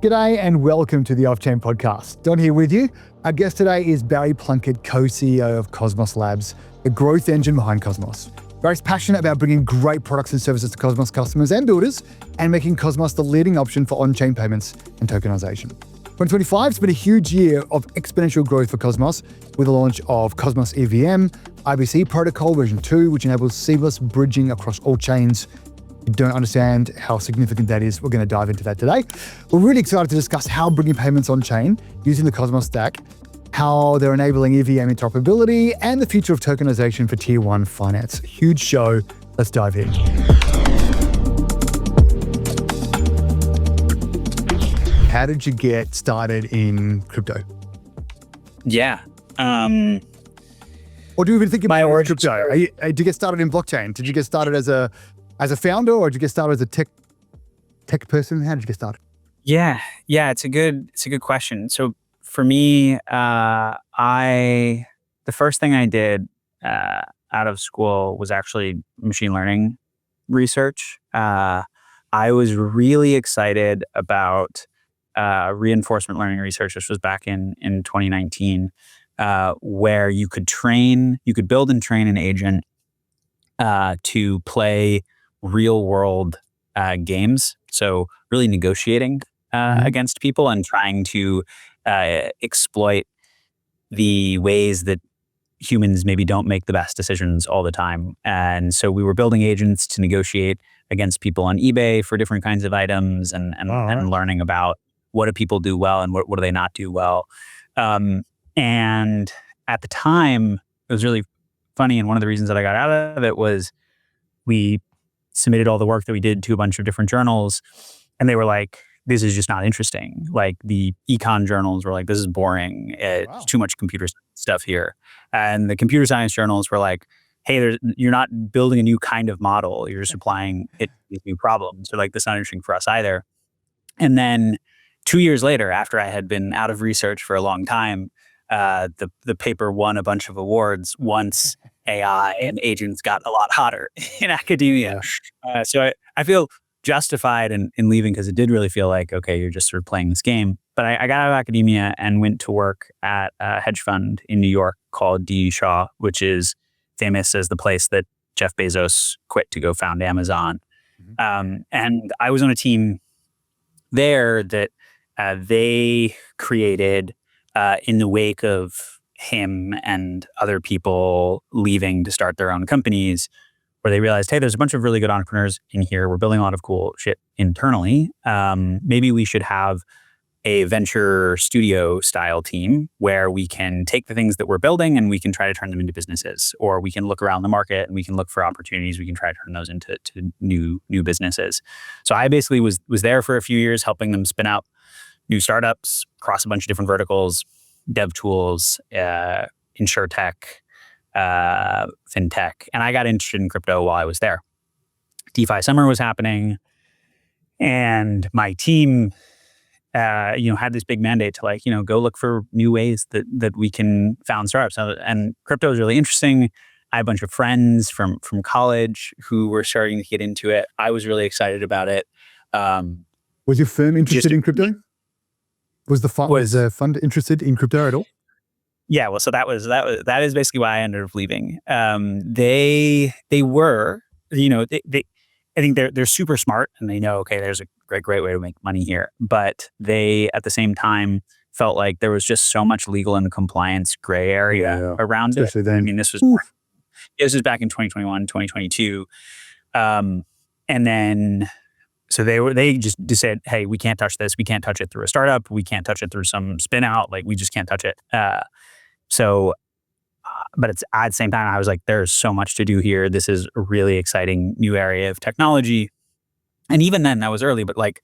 G'day and welcome to the Off-Chain Podcast. Don here with you. Our guest today is Barry Plunkett, co-CEO of Cosmos Labs, the growth engine behind Cosmos. Barry's passionate about bringing great products and services to Cosmos customers and builders and making Cosmos the leading option for on-chain payments and tokenization. 2025 has been a huge year of exponential growth for Cosmos with the launch of Cosmos EVM, IBC protocol version 2, which enables seamless bridging across all chains. You don't understand how significant that is. We're going to dive into that today. We're really excited to discuss how bringing payments on-chain using the Cosmos stack, how they're enabling EVM interoperability, and the future of tokenization for Tier 1 finance. Huge show. Let's dive in. How did you get started in crypto? Yeah. Or do you even think about crypto? Did you get started in blockchain? Did you get started as a founder, or did you get started as a tech person? How did you get started? Yeah. It's a good question. So for me, the first thing I did out of school was actually machine learning research. I was really excited about reinforcement learning research. This was back in 2019, where you could build and train an agent to play real world games. So really negotiating against people and trying to exploit the ways that humans maybe don't make the best decisions all the time. And so we were building agents to negotiate against people on eBay for different kinds of items and learning about what do people do well and what do they not do well. And at the time, it was really funny. And one of the reasons that I got out of it was we submitted all the work that we did to a bunch of different journals, and they were like, this is just not interesting. Like the econ journals were like, this is boring. It's too much computer stuff here. And the computer science journals were like, hey, you're not building a new kind of model. You're just applying it to new problems. So like, that's not interesting for us either. And then 2 years later, after I had been out of research for a long time, the paper won a bunch of awards once AI and agents got a lot hotter in academia. So I feel justified in leaving, because it did really feel like, okay, you're just sort of playing this game. But I got out of academia and went to work at a hedge fund in New York called D. Shaw, which is famous as the place that Jeff Bezos quit to go found Amazon. And I was on a team there that they created in the wake of him and other people leaving to start their own companies, where they realized, hey, there's a bunch of really good entrepreneurs in here. We're building a lot of cool shit internally. Maybe we should have a venture studio style team where we can take the things that we're building and we can try to turn them into businesses, or we can look around the market and we can look for opportunities. We can try to turn those into new businesses. So I basically was there for a few years, helping them spin out new startups across a bunch of different verticals, dev tools, insurtech, fintech. And I got interested in crypto while I was there. DeFi summer was happening, and my team, had this big mandate to go look for new ways that we can found startups. And crypto is really interesting. I have a bunch of friends from college who were starting to get into it. I was really excited about it. Was your firm interested in crypto? Was the fund interested in crypto at all? Yeah, well, so that is basically why I ended up leaving. They were, I think they're super smart, and they know, okay, there's a great way to make money here. But they, at the same time, felt like there was just so much legal and compliance gray area around Especially it. then. I mean, this was back in 2021, 2022, and then. So they just said, hey, we can't touch this. We can't touch it through a startup. We can't touch it through some spin out. Like, we just can't touch it. But it's at the same time, I was like, there's so much to do here. This is a really exciting new area of technology. And even then, that was early, but like,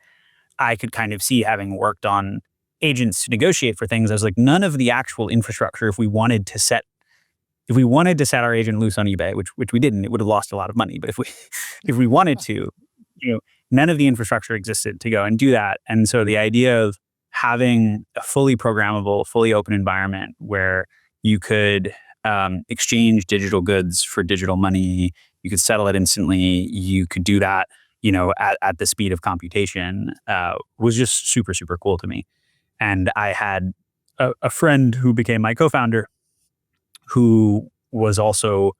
I could kind of see, having worked on agents to negotiate for things, I was like, none of the actual infrastructure, if we wanted to set our agent loose on eBay, which we didn't, it would have lost a lot of money. But if we wanted to, none of the infrastructure existed to go and do that. And so the idea of having a fully programmable, fully open environment where you could exchange digital goods for digital money, you could settle it instantly, you could do that at the speed of computation was just super, super cool to me. And I had a friend who became my co-founder who was also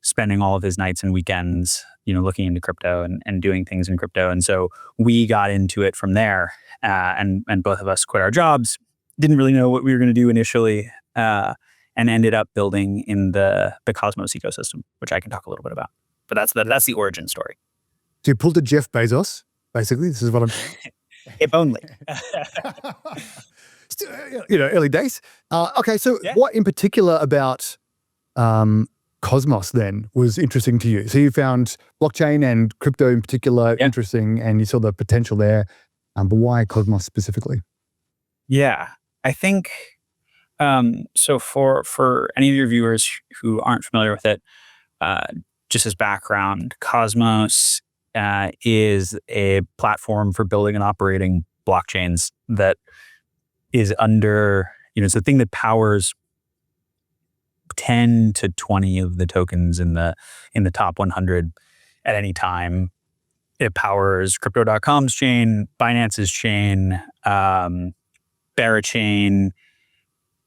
spending all of his nights and weekends, looking into crypto and doing things in crypto. And so we got into it from there, and both of us quit our jobs, didn't really know what we were going to do initially, and ended up building in the Cosmos ecosystem, which I can talk a little bit about. But that's the origin story. So you pulled a Jeff Bezos, basically. This is what I'm If only. Still, early days. Okay, so Yeah. what in particular about Cosmos then was interesting to you? So you found blockchain and crypto in particular interesting, and you saw the potential there. But why Cosmos specifically? Yeah, I think so. For any of your viewers who aren't familiar with it, just as background, Cosmos is a platform for building and operating blockchains that is under, it's the thing that powers 10 to 20 of the tokens in the top 100 at any time. It powers Crypto.com's chain, Binance's chain, Barachain,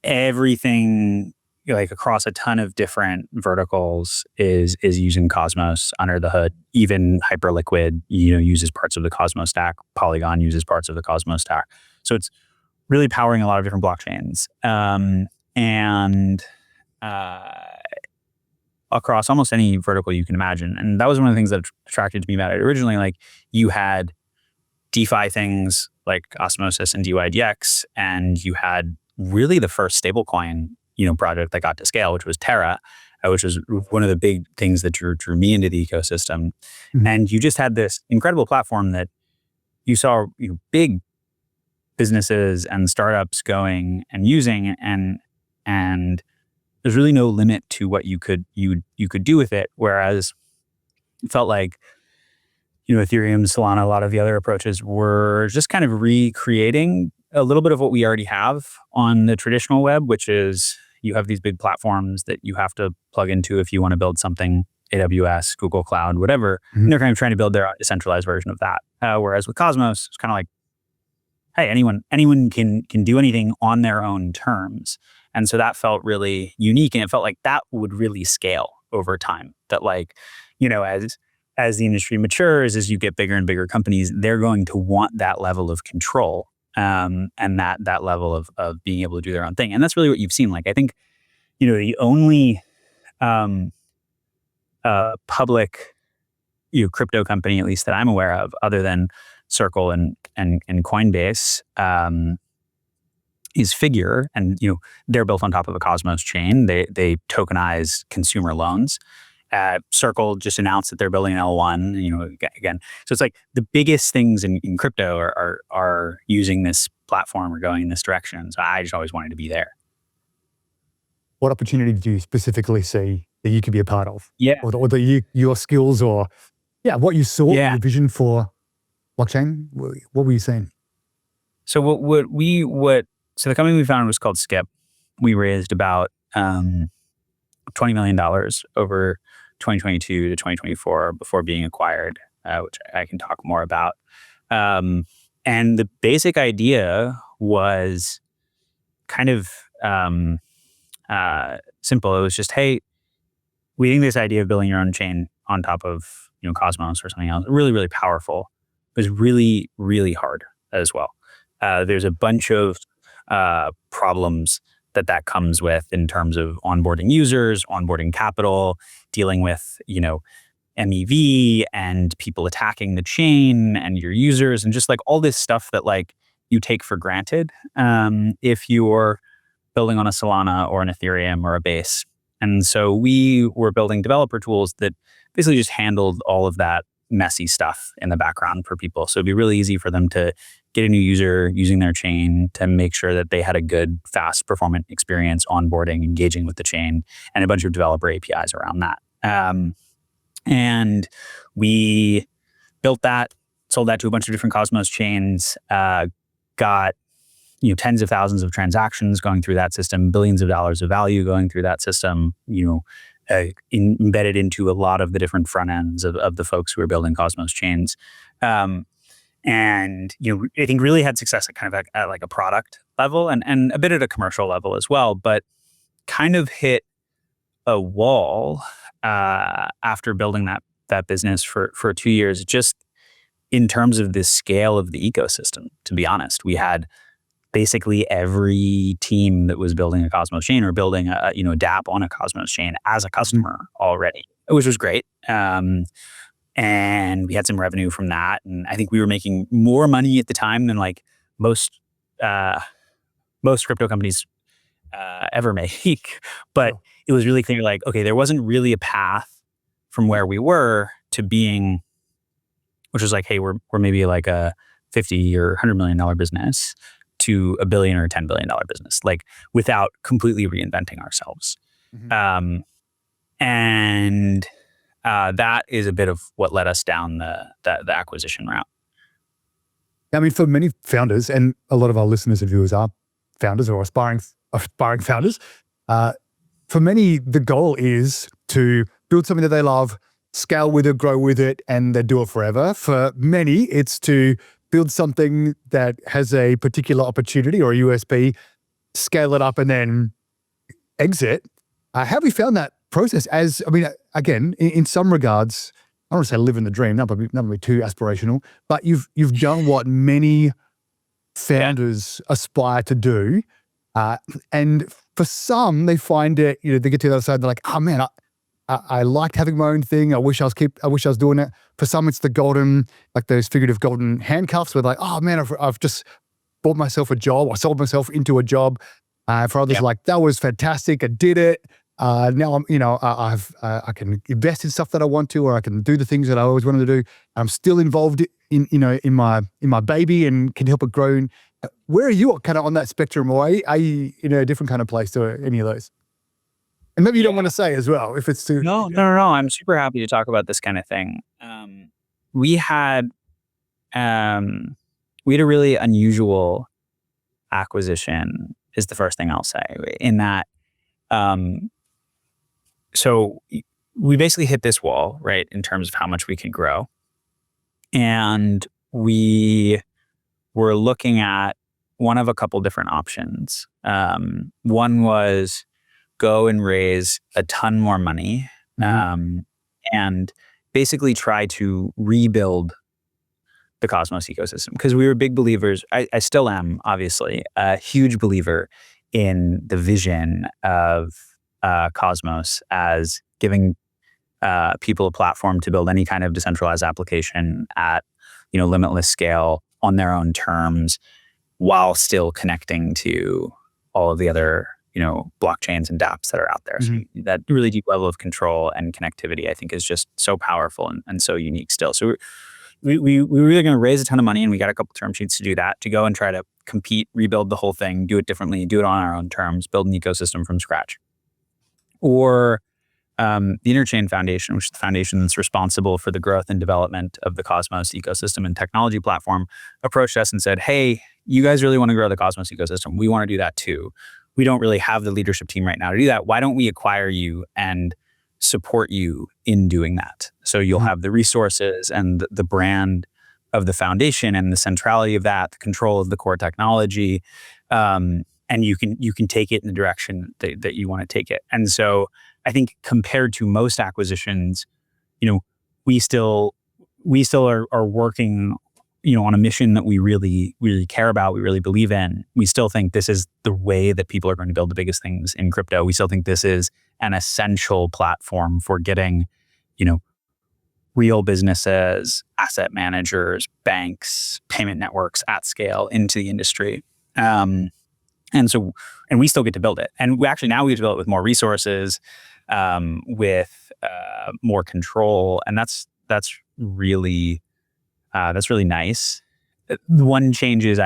everything like across a ton of different verticals is using Cosmos under the hood. Even Hyperliquid, uses parts of the Cosmos stack. Polygon uses parts of the Cosmos stack. So it's really powering a lot of different blockchains. And across almost any vertical you can imagine. And that was one of the things that attracted me about it. Originally, like you had DeFi things like Osmosis and DYDX, and you had really the first stablecoin, project that got to scale, which was Terra, which was one of the big things that drew me into the ecosystem. Mm-hmm. And you just had this incredible platform that you saw big businesses and startups going and using, and there's really no limit to what you could do with it. Whereas it felt like, Ethereum, Solana, a lot of the other approaches were just kind of recreating a little bit of what we already have on the traditional web, which is you have these big platforms that you have to plug into if you want to build something, AWS, Google Cloud, whatever. Mm-hmm. And they're kind of trying to build their decentralized version of that. Whereas with Cosmos, it's kind of like, hey, anyone can do anything on their own terms. And so that felt really unique, and it felt like that would really scale over time. That as the industry matures, as you get bigger and bigger companies, they're going to want that level of control, and that level of being able to do their own thing. And that's really what you've seen. Like, I think, the only public crypto company, at least that I'm aware of, other than Circle and Coinbase, is Figure, and they're built on top of a Cosmos chain. They tokenize consumer loans. Circle just announced that they're building an L1. Again, so it's like the biggest things in crypto are using this platform or going in this direction. So I just always wanted to be there. What opportunity did you specifically see that you could be a part of? Yeah, or your skills, or what you saw, your vision for blockchain. What were you saying? So So the company we founded was called Skip. We raised about $20 million over 2022 to 2024 before being acquired, which I can talk more about. And the basic idea was kind of simple. It was just, hey, we think this idea of building your own chain on top of Cosmos or something else, really, really powerful. It was really, really hard as well. There's a bunch of problems that comes with in terms of onboarding users, onboarding capital, dealing with, MEV and people attacking the chain and your users, and just like all this stuff that like you take for granted if you're building on a Solana or an Ethereum or a Base. And so we were building developer tools that basically just handled all of that messy stuff in the background for people. So it'd be really easy for them to get a new user using their chain, to make sure that they had a good, fast, performant experience onboarding, engaging with the chain, and a bunch of developer APIs around that. And we built that, sold that to a bunch of different Cosmos chains, got tens of thousands of transactions going through that system, billions of dollars of value going through that system, embedded into a lot of the different front ends of the folks who are building Cosmos chains. And I think really had success at kind of at like a product level and a bit at a commercial level as well, but kind of hit a wall after building that business for 2 years, just in terms of the scale of the ecosystem. To be honest, we had basically every team that was building a Cosmos chain or building a dApp on a Cosmos chain as a customer already, which was great. And we had some revenue from that, and I think we were making more money at the time than like most crypto companies ever make. But it was really clear, like, okay, there wasn't really a path from where we were to being, which was like, hey, we're maybe like a $50 or $100 million business, to a $1 billion or $10 billion business, like without completely reinventing ourselves. And that is a bit of what led us down the acquisition route. I mean, for many founders, and a lot of our listeners and viewers are founders or aspiring founders, for many, the goal is to build something that they love, scale with it, grow with it, and they do it forever. For many, it's to build something that has a particular opportunity or a USP, scale it up, and then exit. How have you found that process? Again, in some regards, I don't want to say living the dream, not to be too aspirational, but you've done what many founders aspire to do. And for some, they find it, they get to the other side, they're like, oh man, I liked having my own thing. I wish I was doing it. For some, it's the golden, like those figurative golden handcuffs where like, oh man, I've just bought myself a job or sold myself into a job. For others, like, that was fantastic. I did it. Now I'm, I can invest in stuff that I want to, or I can do the things that I always wanted to do. I'm still involved in my baby and can help it grow. Where are you kind of on that spectrum, or are you in a different kind of place to any of those? And maybe you don't want to say as well, if it's too... No. I'm super happy to talk about this kind of thing. We had a really unusual acquisition is the first thing I'll say, in that, so we basically hit this wall, right, in terms of how much we can grow. And we were looking at one of a couple different options. One was go and raise a ton more money, and basically try to rebuild the Cosmos ecosystem. Because we were big believers, I still am, obviously, a huge believer in the vision of Cosmos as giving people a platform to build any kind of decentralized application at limitless scale on their own terms, while still connecting to all of the other blockchains and dApps that are out there. So that really deep level of control and connectivity, I think, is just so powerful and so unique still. So we were really going to raise a ton of money, and we got a couple term sheets to do that, to go and try to compete, rebuild the whole thing, do it differently, do it on our own terms, build an ecosystem from scratch. Or the Interchain Foundation, which is the foundation that's responsible for the growth and development of the Cosmos ecosystem and technology platform, approached us and said, hey, you guys really want to grow the Cosmos ecosystem. We want to do that too. We don't really have the leadership team right now to do that. Why don't we acquire you and support you in doing that? So you'll have the resources and the brand of the foundation and the centrality of that, the control of the core technology, and you can take it in the direction that you want to take it. And so I think compared to most acquisitions, we still are working on a mission that we really, really care about, we really believe in. We still think this is the way that people are going to build the biggest things in crypto. We still think this is an essential platform for getting, real businesses, asset managers, banks, payment networks at scale into the industry. And we still get to build it. And we get to build it with more resources, with more control. And that's really nice. The one change is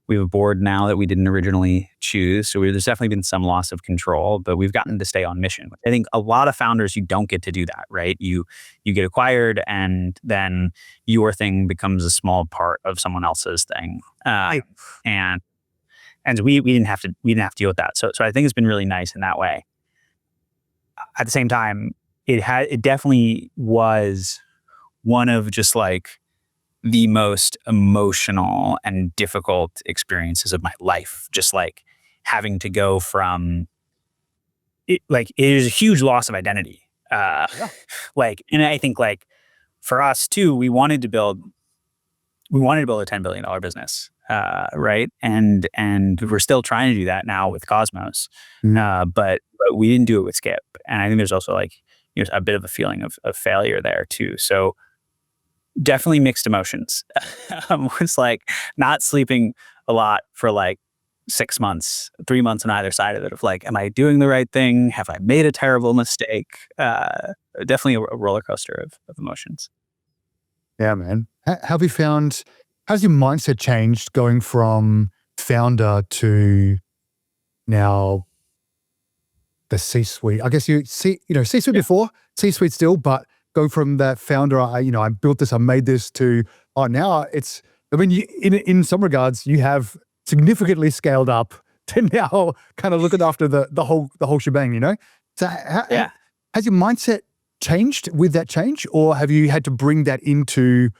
we have a board now that we didn't originally choose. So there's definitely been some loss of control, but we've gotten to stay on mission. I think a lot of founders, you don't get to do that, right? You get acquired, and then your thing becomes a small part of someone else's thing. And we didn't have to deal with that. So I think it's been really nice in that way. at the same time, it definitely was one of just like the most emotional and difficult experiences of my life. Just like having to go from it, like it is a huge loss of identity. Yeah. Like, and I think like for us too, we wanted to build a $10 billion business, right? And we're still trying to do that now with Cosmos, but we didn't do it with Skip. And I think there's also like a bit of a feeling of failure there too. So definitely mixed emotions. It's like not sleeping a lot for like 6 months, 3 months on either side of it of like, am I doing the right thing? Have I made a terrible mistake? Definitely a roller coaster of emotions. Yeah, man. Have you found, how's your mindset changed going from founder to now the C-suite? I guess C-suite before, C-suite still, but go from that founder, I built this, I made this to, now it's, I mean, in some regards, you have significantly scaled up to now kind of looking after the whole shebang, So has your mindset changed with that change, or have you had to bring that into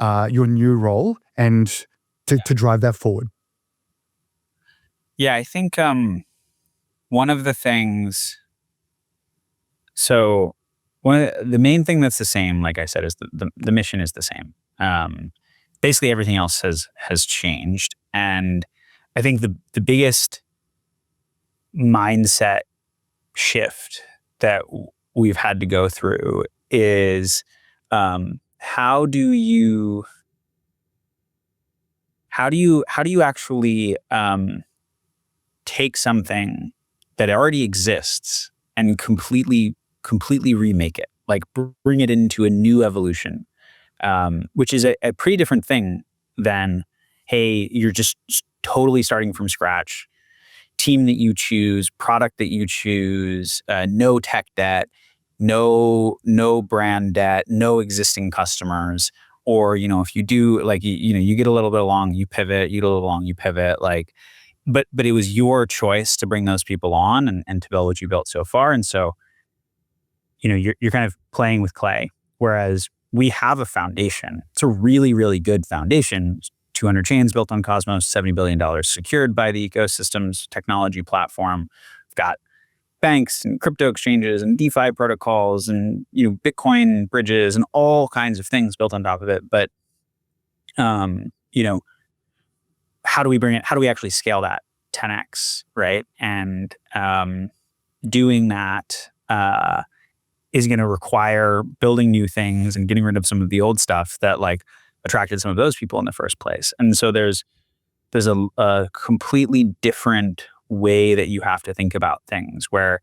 your new role and to drive that forward? Yeah, I think one of the things. So the main thing that's the same, like I said, is the mission is the same. Basically, everything else has changed, and I think the biggest mindset shift that we've had to go through is how do you actually take something that already exists and completely remake it, like bring it into a new evolution, which is a pretty different thing than, hey, you're just totally starting from scratch, team that you choose, product that you choose, no tech debt, no brand debt, no existing customers. Or, if you do, like, you get a little bit along, you pivot, you get a little along, you pivot, like, but it was your choice to bring those people on and to build what you built so far. And so, you're kind of playing with clay, whereas we have a foundation. It's a really, really good foundation. 200 chains built on Cosmos, $70 billion secured by the ecosystem's technology platform. We've got banks and crypto exchanges and DeFi protocols and Bitcoin bridges and all kinds of things built on top of it. But how do we bring it? How do we actually scale that 10x, right? And doing that is going to require building new things and getting rid of some of the old stuff that like attracted some of those people in the first place. And so there's a completely different way that you have to think about things, where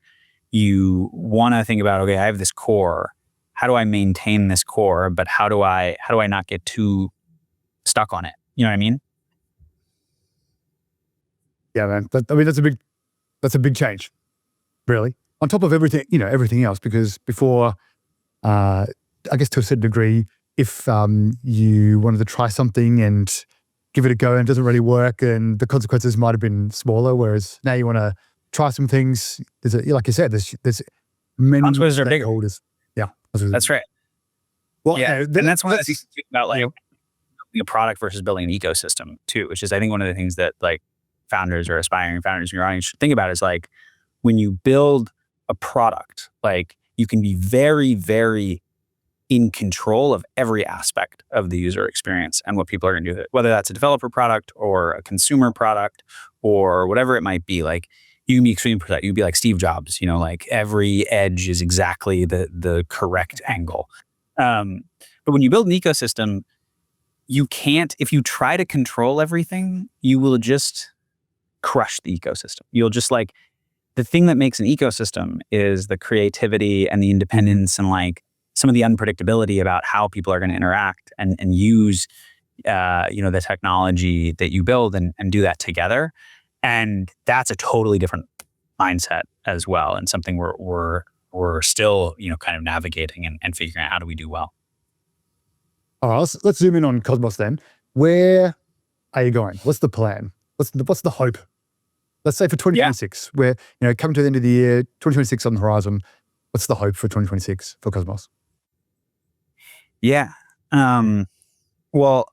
you want to think about, okay, I have this core. How do I maintain this core? But how do I not get too stuck on it? You know what I mean? Yeah, man. That's a big change, really. On top of everything, everything else, because before, I guess to a certain degree, if you wanted to try something and give it a go and it doesn't really work, and the consequences might have been smaller, whereas now you want to try some things. Like you said, there's many consequences are bigger. Yeah, that's right. Well, yeah, and that's one of the things about like building a product versus building an ecosystem too, which is I think one of the things that like founders or aspiring founders in your audience should think about is like when you build a product, like you can be very, very in control of every aspect of the user experience and what people are going to do with it, whether that's a developer product or a consumer product or whatever it might be. Like you can be extremely precise. You can be like Steve Jobs, like every edge is exactly the correct angle. But when you build an ecosystem, you can't, if you try to control everything, you will just crush the ecosystem. You'll just like, the thing that makes an ecosystem is the creativity and the independence and like some of the unpredictability about how people are going to interact and use, the technology that you build and do that together. And that's a totally different mindset as well. And something we're still, kind of navigating and figuring out how do we do well. All right, let's zoom in on Cosmos then. Where are you going? What's the plan? What's the hope? Let's say for 2026, where, coming to the end of the year, 2026 on the horizon, What's the hope for 2026 for Cosmos? Yeah. Well,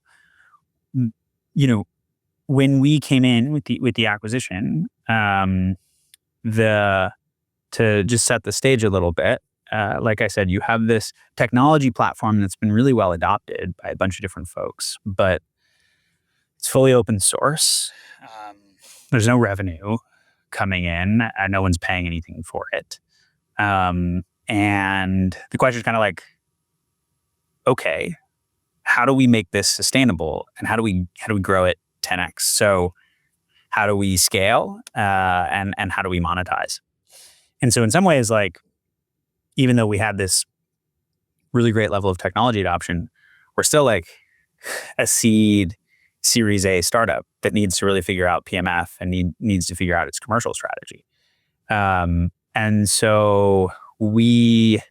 when we came in with the acquisition, to just set the stage a little bit, like I said, you have this technology platform that's been really well adopted by a bunch of different folks, but it's fully open source. There's no revenue coming in, and no one's paying anything for it. And the question is kind of like, okay, how do we make this sustainable, and how do we grow it 10x? So how do we scale, and how do we monetize? And so in some ways, like, even though we had this really great level of technology adoption, we're still like a seed Series A startup that needs to really figure out PMF and needs to figure out its commercial strategy. And so we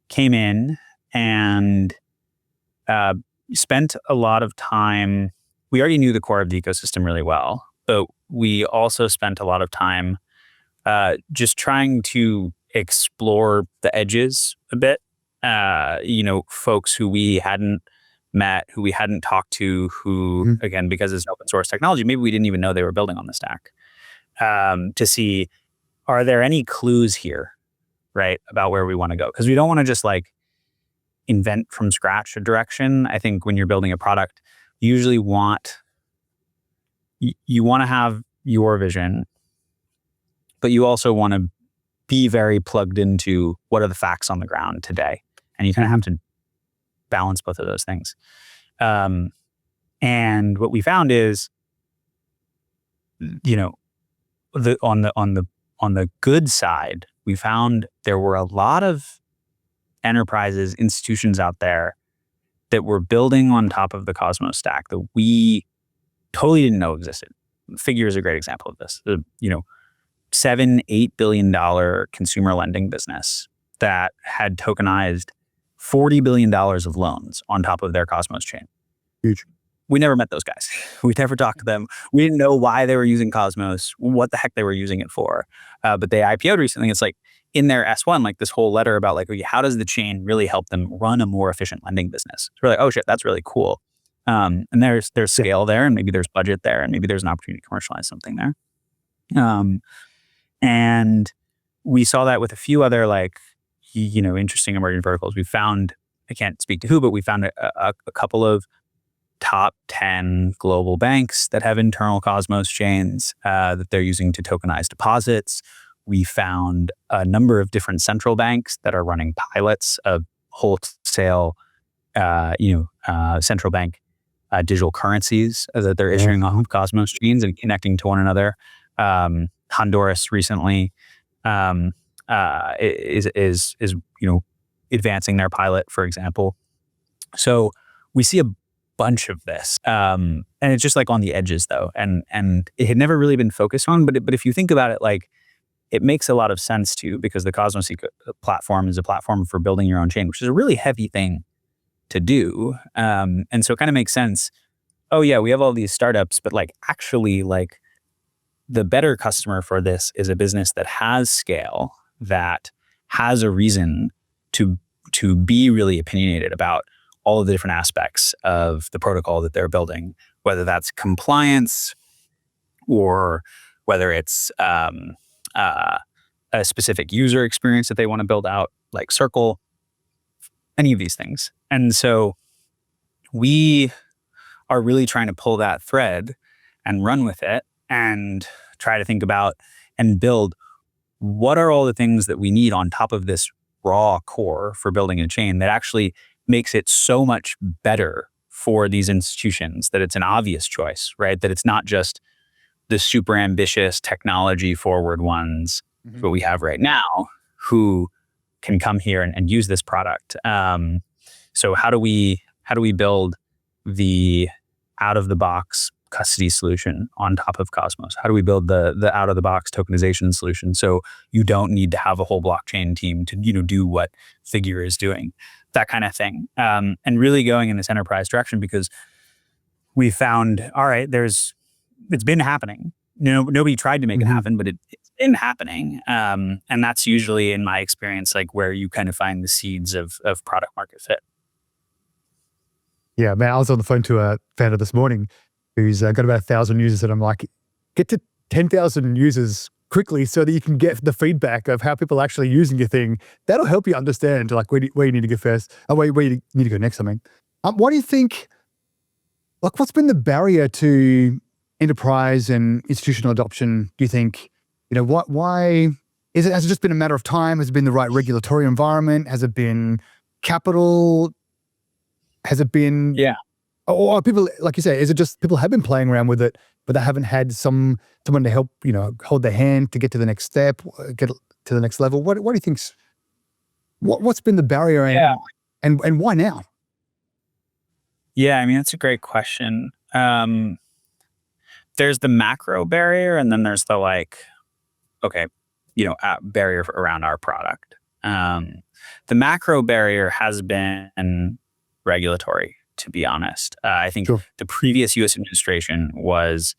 came in and spent a lot of time. We already knew the core of the ecosystem really well, but we also spent a lot of time just trying to explore the edges a bit. Folks who we hadn't met, who we hadn't talked to, who, again, because it's open source technology, maybe we didn't even know they were building on the stack, to see, are there any clues here, right, about where we want to go? Because we don't want to just like invent from scratch a direction. I think when you're building a product, you usually want to have your vision, but you also want to be very plugged into what are the facts on the ground today. And you kind of have to balance both of those things. And what we found is, on the good side, we found there were a lot of enterprises, institutions out there that were building on top of the Cosmos stack that we totally didn't know existed. Figure is a great example of this. $7-8 billion consumer lending business that had tokenized $40 billion of loans on top of their Cosmos chain. Huge. We never met those guys. We never talked to them. We didn't know why they were using Cosmos, what the heck they were using it for. But they IPO'd recently. It's like in their S1, like this whole letter about like, okay, how does the chain really help them run a more efficient lending business? So we're like, oh shit, that's really cool. And there's scale there, and maybe there's budget there, and maybe there's an opportunity to commercialize something there. And we saw that with a few other like, interesting emerging verticals. We found, I can't speak to who, but we found a couple of top 10 global banks that have internal Cosmos chains that they're using to tokenize deposits. We found a number of different central banks that are running pilots of wholesale, central bank digital currencies that they're issuing off of Cosmos chains and connecting to one another. Honduras recently is advancing their pilot, for example. So we see a bunch of this, and it's just like on the edges though, and it had never really been focused on. But if you think about it, like it makes a lot of sense too, because the Cosmos platform is a platform for building your own chain, which is a really heavy thing to do, and so it kind of makes sense. Oh yeah, we have all these startups, but like actually like the better customer for this is a business that has scale, that has a reason to be really opinionated about all of the different aspects of the protocol that they're building, whether that's compliance or whether it's a specific user experience that they want to build out, like Circle, any of these things. And so we are really trying to pull that thread and run with it and try to think about and build what are all the things that we need on top of this raw core for building a chain that actually makes it so much better for these institutions that it's an obvious choice, right? That it's not just the super ambitious technology forward ones that we have right now who can come here and use this product. So how do we build the out of the box custody solution on top of Cosmos? How do we build the out of the box tokenization solution so you don't need to have a whole blockchain team to do what Figure is doing, that kind of thing, and really going in this enterprise direction, because we found, all right, it's been happening. Nobody tried to make it happen, but it's in happening. And that's usually, in my experience, like where you kind of find the seeds of product market fit. Yeah, man, I was on the phone to a founder this morning who's got about 1,000 users, and I'm like, get to 10,000 users quickly so that you can get the feedback of how people are actually using your thing. That'll help you understand like where you need to go first, where you need to go next. I mean, what do you think, like what's been the barrier to enterprise and institutional adoption, do you think? Why has it just been a matter of time? Has it been the right regulatory environment? Has it been capital? Has it been, Yeah. or people, like you say, is it just people have been playing around with it, but they haven't had someone to help, hold their hand to get to the next step, get to the next level? What do you think's, what's been the barrier and why now? Yeah, I mean, that's a great question. There's the macro barrier, and then there's the barrier around our product. The macro barrier has been regulatory, to be honest. I think Sure. the previous U.S. administration was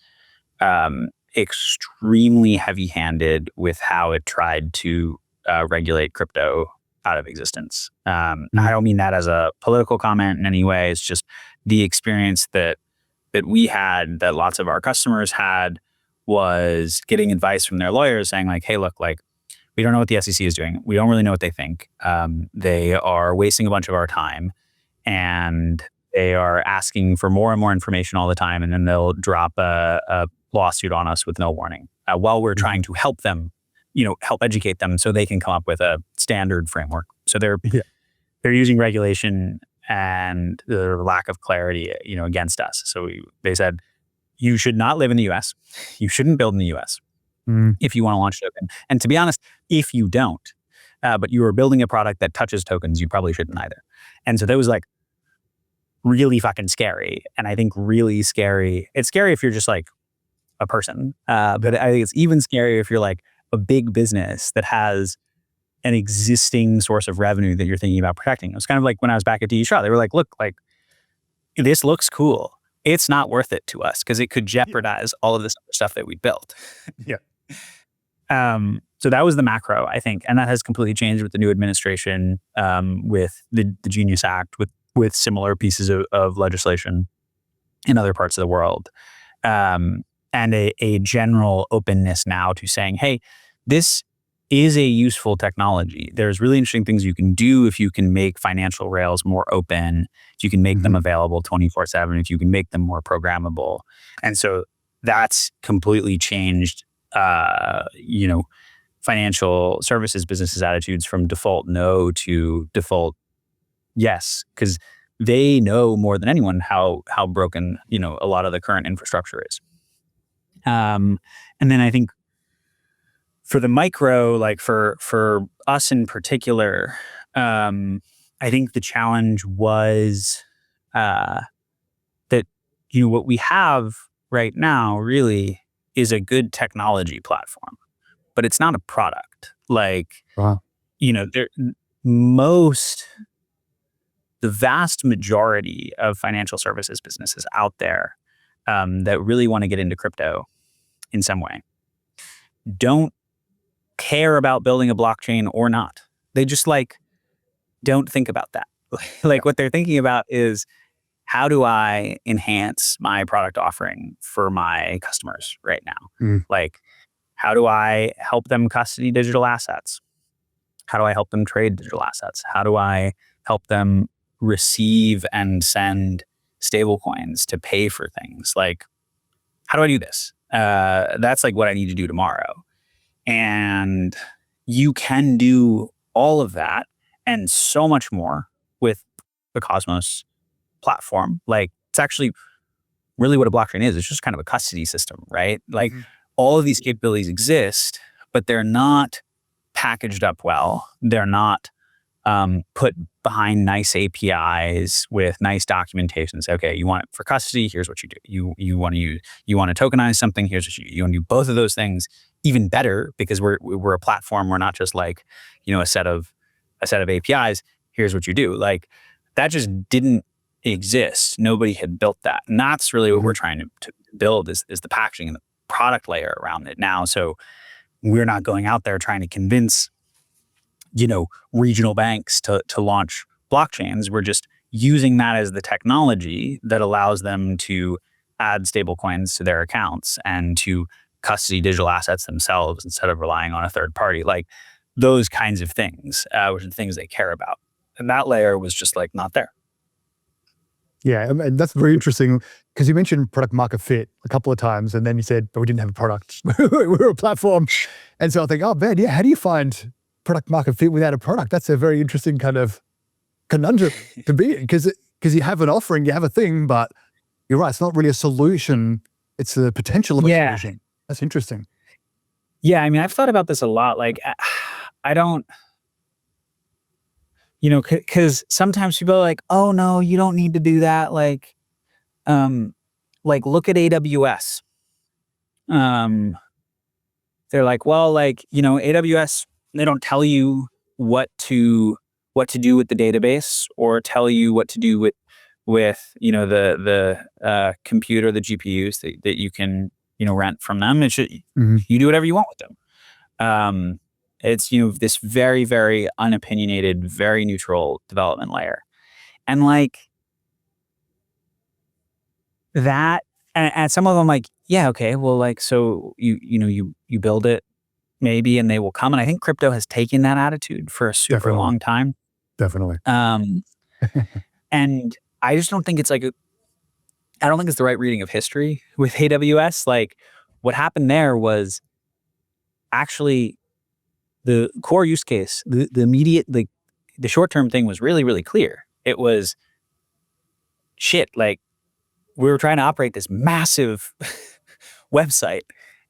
extremely heavy-handed with how it tried to regulate crypto out of existence. I don't mean that as a political comment in any way. It's just the experience that we had, that lots of our customers had, was getting advice from their lawyers saying like, hey, look, like, we don't know what the SEC is doing. We don't really know what they think. They are wasting a bunch of our time, and they are asking for more and more information all the time. And then they'll drop a lawsuit on us with no warning while we're trying to help them, help educate them so they can come up with a standard framework. So they're using regulation and the lack of clarity, against us. So they said, you should not live in the US. You shouldn't build in the US if you want to launch a token. And to be honest, if you don't, but you are building a product that touches tokens, you probably shouldn't either. And so that was like really fucking scary. And I think really scary. It's scary if you're just like a person, but I think it's even scarier if you're like a big business that has an existing source of revenue that you're thinking about protecting. It was kind of like when I was back at DE Shaw, they were like, look, like, this looks cool. It's not worth it to us because it could jeopardize all of this other stuff that we built. Yeah. So that was the macro, I think. And that has completely changed with the new administration, with the Genius Act, with similar pieces of legislation in other parts of the world. And a general openness now to saying, hey, this is a useful technology. There's really interesting things you can do if you can make financial rails more open, if you can make them available 24/7, if you can make them more programmable. And so that's completely changed, financial services businesses' attitudes from default no to default yes, because they know more than anyone how broken, a lot of the current infrastructure is. And then I think for the micro, like for us in particular, I think the challenge was that what we have right now really is a good technology platform, but it's not a product. Like, Wow. the vast majority of financial services businesses out there that really want to get into crypto in some way don't care about building a blockchain or not. They just don't think about that. What they're thinking about is, how do I enhance my product offering for my customers right now? Like, how do I help them custody digital assets? How do I help them trade digital assets? How do I help them receive and send stable coins to pay for things? Like, how do I do this? That's like what I need to do tomorrow. And you can do all of that and so much more with the Cosmos platform. Like, it's actually really what a blockchain is. It's just kind of a custody system, right? Like, all of these capabilities exist, but they're not packaged up well. They're not put behind nice APIs with nice documentation. Say, okay, you want it for custody, here's what you do. You want to tokenize something, here's what you do. You want to do both of those things even better, because we're a platform. We're not just like, a set of APIs. Here's what you do. Like, that just didn't exist. Nobody had built that. And that's really what we're trying to build is the packaging and the product layer around it now. So we're not going out there trying to convince, regional banks to launch blockchains. We're just using that as the technology that allows them to add stable coins to their accounts and to custody digital assets themselves instead of relying on a third party. Like those kinds of things, which are the things they care about. And that layer was just like not there. Yeah, and that's very interesting because you mentioned product market fit a couple of times, and then you said, but we didn't have a product. We were a platform. And so I think, oh man, yeah, how do you find product market fit without a product? That's a very interesting kind of conundrum to be in because you have an offering, you have a thing, but you're right, it's not really a solution. It's the potential of a solution. That's interesting. Yeah, I mean, I've thought about this a lot. Like, I don't, because sometimes people are like, oh no, you don't need to do that. Like look at AWS. They're like, well, AWS, they don't tell you what to do with the database or tell you what to do with the computer, the GPUs that you can rent from them. It should you do whatever you want with them. It's this very, very unopinionated, very neutral development layer, and like that. And some of them like, yeah, okay, well, like so you build it maybe, and they will come. And I think crypto has taken that attitude for a super long time. Definitely. And I just don't think it's like I don't think it's the right reading of history with AWS. Like what happened there was actually the core use case, the immediate, like the short-term thing was really, really clear. It was shit. Like we were trying to operate this massive website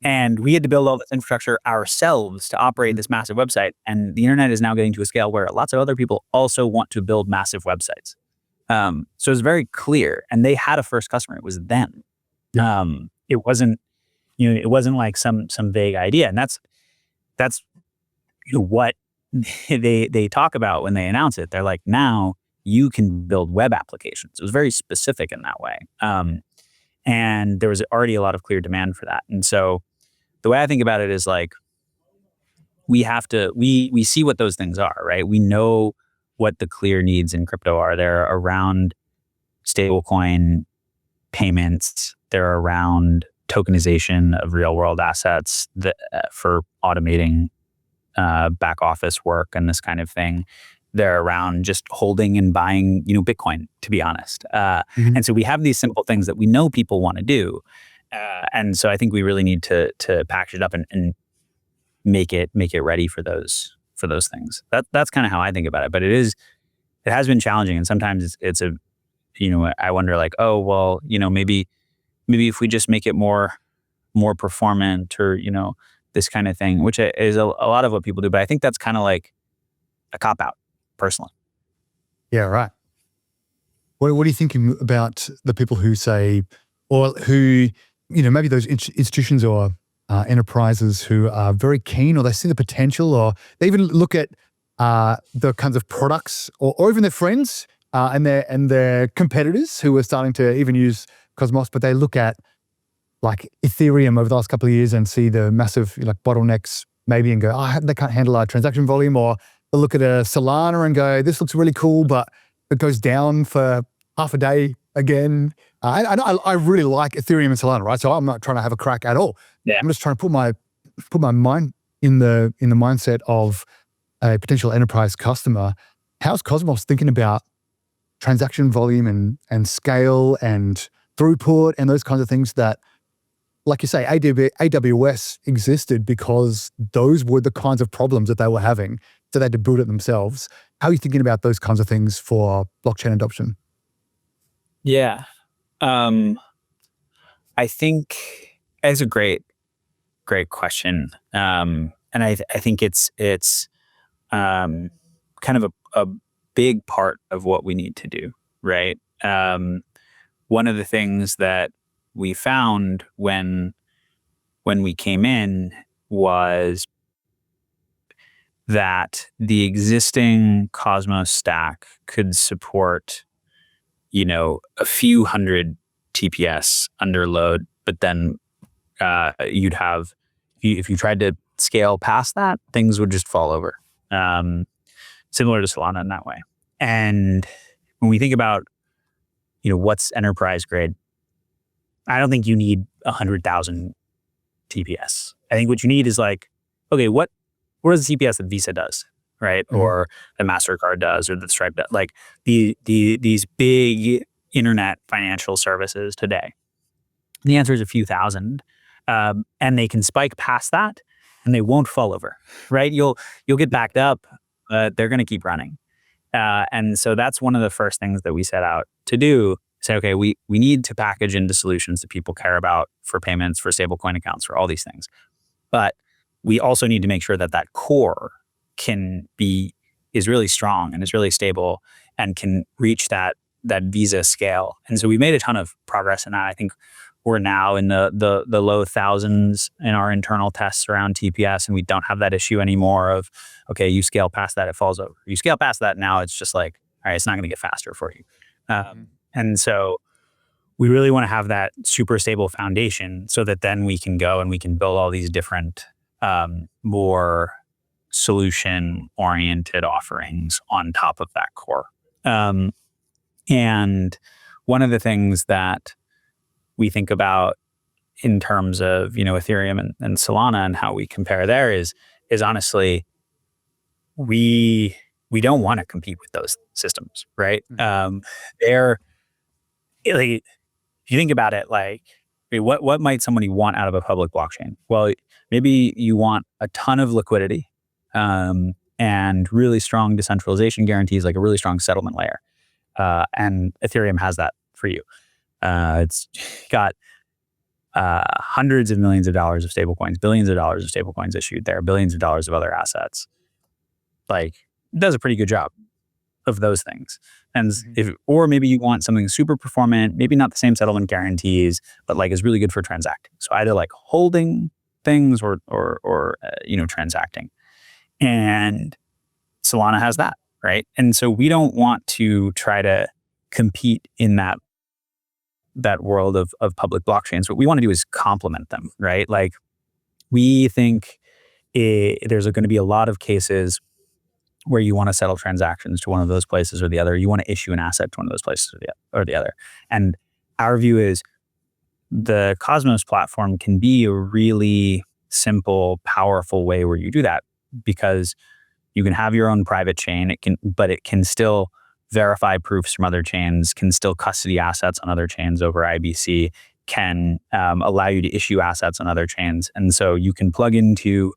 and we had to build all this infrastructure ourselves to operate this massive website. And the internet is now getting to a scale where lots of other people also want to build massive websites. So it was very clear, and they had a first customer. It was them. It wasn't, it wasn't like some vague idea. And that's what they talk about when they announce it. They're like, now you can build web applications. It was very specific in that way. And there was already a lot of clear demand for that. And so the way I think about it is like, we see what those things are, right? We know what the clear needs in crypto are. They're around stablecoin payments. They're around tokenization of real world assets for automating back office work and this kind of thing. They're around just holding and buying, Bitcoin, to be honest. And so we have these simple things that we know people want to do. And so I think we really need to package it up and make it ready for those things. That's kind of how I think about it. But it has been challenging, and sometimes it's I wonder like, oh well, maybe if we just make it more performant or this kind of thing, which is a lot of what people do. But I think that's kind of like a cop out, personally. Yeah, right. What are you thinking about the people who say, or who maybe those institutions or enterprises who are very keen, or they see the potential, or they even look at the kinds of products, or even their friends and their competitors who are starting to even use Cosmos, but they look at like Ethereum over the last couple of years and see the massive bottlenecks maybe and go, they can't handle our transaction volume, or they'll look at a Solana and go, this looks really cool, but it goes down for half a day again. I really like Ethereum and Solana, right? So I'm not trying to have a crack at all. Yeah. I'm just trying to put my mind in the mindset of a potential enterprise customer. How's Cosmos thinking about transaction volume and scale and throughput and those kinds of things that, like you say, AWS existed because those were the kinds of problems that they were having, so they had to build it themselves. How are you thinking about those kinds of things for blockchain adoption? Yeah. I think it's a great question. And I think it's kind of a big part of what we need to do, right? One of the things that we found when we came in was that the existing Cosmos stack could support, a few hundred TPS under load, but then you'd have, if you tried to scale past that, things would just fall over. Similar to Solana in that way. And when we think about, what's enterprise grade, I don't think you need 100,000 TPS. I think what you need is like, okay, what is the TPS that Visa does, right? Mm-hmm. Or the MasterCard does, or the Stripe does, like these big internet financial services today. And the answer is a few thousand, and they can spike past that, and they won't fall over, right? You'll get backed up, but they're going to keep running. And so that's one of the first things that we set out to do. Say, okay, we need to package into solutions that people care about for payments, for stablecoin accounts, for all these things. But we also need to make sure that that core is really strong and is really stable and can reach that Visa scale. And so we made a ton of progress in that. I think we're now in the low thousands in our internal tests around TPS, and we don't have that issue anymore of, okay, you scale past that, it falls over. You scale past that, now it's just like, all right, it's not going to get faster for you. And so we really want to have that super stable foundation so that then we can go and we can build all these different, more solution-oriented offerings on top of that core. And one of the things that we think about in terms of, Ethereum and Solana and how we compare there is honestly, we don't want to compete with those systems, right? They're like, if you think about it, like, what might somebody want out of a public blockchain? Well, maybe you want a ton of liquidity, and really strong decentralization guarantees, like a really strong settlement layer. And Ethereum has that for you. It's got hundreds of millions of dollars of stablecoins, billions of dollars of stablecoins issued there, billions of dollars of other assets. Like, it does a pretty good job of those things. And or maybe you want something super performant, maybe not the same settlement guarantees, but like is really good for transacting. So either like holding things or transacting. And Solana has that, right? And so we don't want to try to compete in that world of public blockchains. What we want to do is complement them, right? Like, we think there's going to be a lot of cases where you want to settle transactions to one of those places or the other. You want to issue an asset to one of those places or the other. And our view is the Cosmos platform can be a really simple, powerful way where you do that, because you can have your own private chain. But it can still verify proofs from other chains, can still custody assets on other chains over IBC, can allow you to issue assets on other chains. And so you can plug into